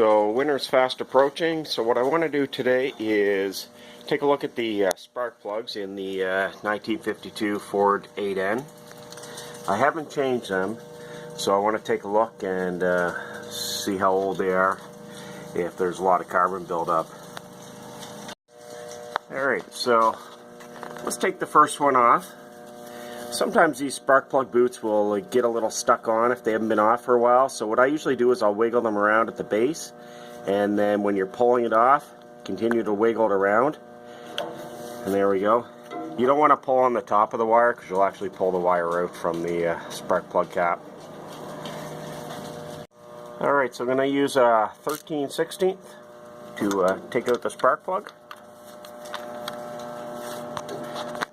So winter's fast approaching, so what I want to do today is take a look at the spark plugs in the 1952 Ford 8N. I haven't changed them, so I want to take a look and see how old they are, if there's a lot of carbon buildup. Alright, so let's take the first one off. Sometimes these spark plug boots will get a little stuck on if they haven't been off for a while, so what I usually do is I'll wiggle them around at the base, and then when you're pulling it off, continue to wiggle it around, and there we go. You don't want to pull on the top of the wire because you'll actually pull the wire out from the spark plug cap. Alright, so I'm going to use a 13/16 to take out the spark plug.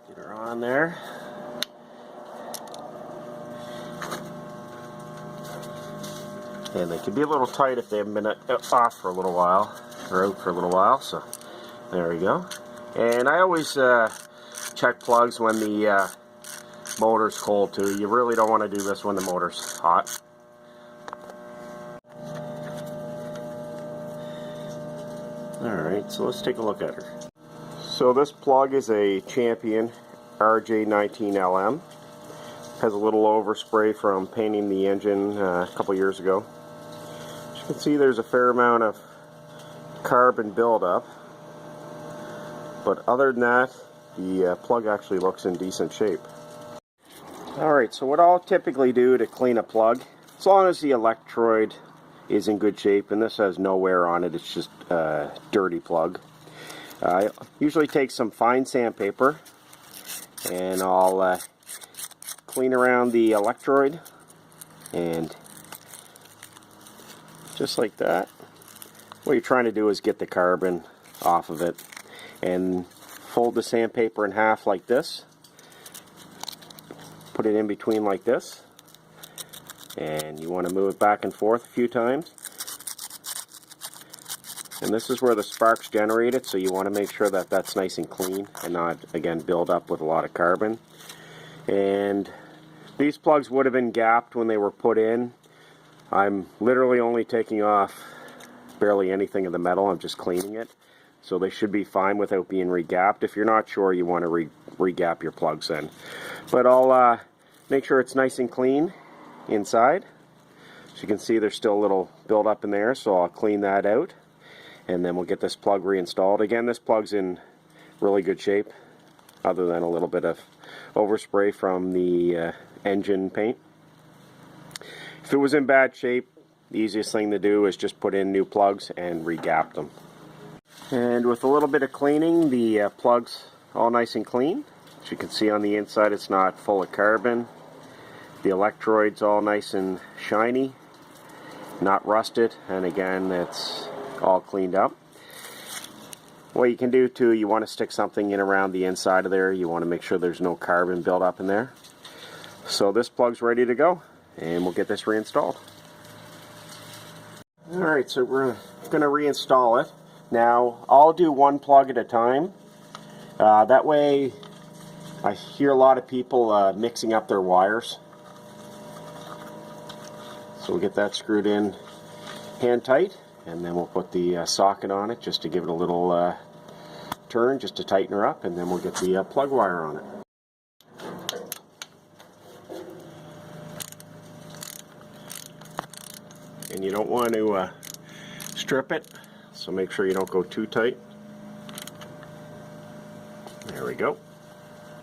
Get her on there. And they can be a little tight if they haven't been off for a little while, or out for a little while, so there we go. And I always check plugs when the motor's cold too. You really don't want to do this when the motor's hot. Alright, so let's take a look at her. So this plug is a Champion RJ19LM. Has a little overspray from painting the engine a couple years ago. As you can see, there's a fair amount of carbon buildup, but other than that, the plug actually looks in decent shape. Alright, so what I'll typically do to clean a plug, as long as the electrode is in good shape, and this has no wear on it, it's just a dirty plug. I usually take some fine sandpaper and I'll clean around the electrode, and just like that. What you're trying to do is get the carbon off of it, and fold the sandpaper in half like this, put it in between like this, and you want to move it back and forth a few times. And this is where the sparks generate it, so you want to make sure that that's nice and clean and not, again, build up with a lot of carbon. And these plugs would have been gapped when they were put in. I'm literally only taking off barely anything of the metal. I'm just cleaning it. So they should be fine without being re-gapped. If you're not sure, you want to re-gap your plugs in. But I'll make sure it's nice and clean inside. As you can see, there's still a little build-up in there, so I'll clean that out. And then we'll get this plug reinstalled. Again, this plug's in really good shape, other than a little bit of overspray from the engine paint. If it was in bad shape, the easiest thing to do is just put in new plugs and re-gap them. And with a little bit of cleaning, the plug's all nice and clean. As you can see on the inside, it's not full of carbon. The electrode's all nice and shiny, not rusted, and again, it's all cleaned up. What you can do too, you want to stick something in around the inside of there. You want to make sure there's no carbon buildup in there. So this plug's ready to go, and we'll get this reinstalled. Alright, so we're going to reinstall it. Now, I'll do one plug at a time. That way, I hear a lot of people mixing up their wires. So we'll get that screwed in hand tight, and then we'll put the socket on it just to give it a little turn, just to tighten her up, and then we'll get the plug wire on it. And you don't want to strip it, so make sure you don't go too tight. There we go.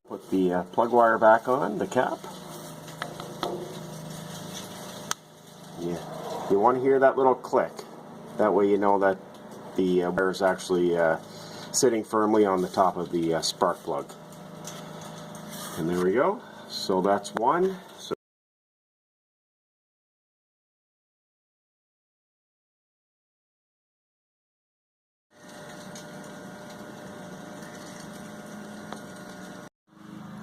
Put the plug wire back on the cap. Yeah. You want to hear that little click. That way you know that the wire is actually sitting firmly on the top of the spark plug. And there we go. So that's one.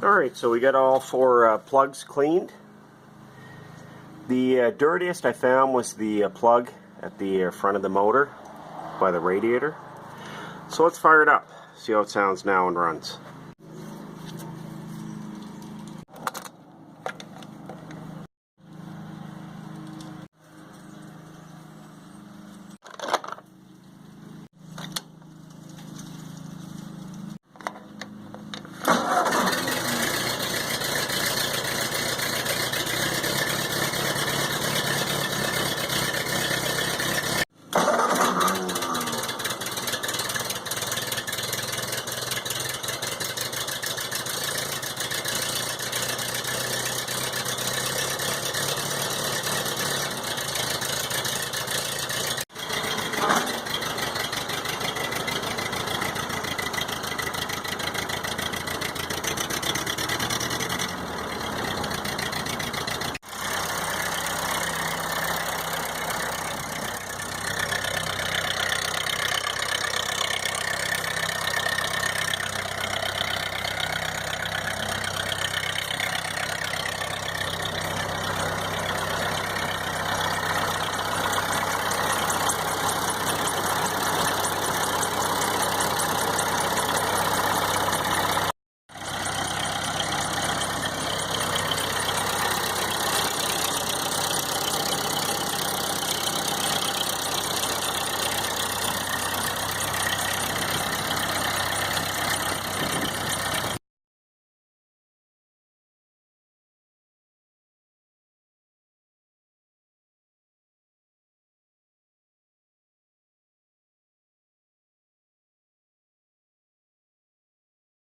Alright, so we got all four plugs cleaned. The dirtiest I found was the plug at the front of the motor by the radiator. So let's fire it up, see how it sounds now and runs.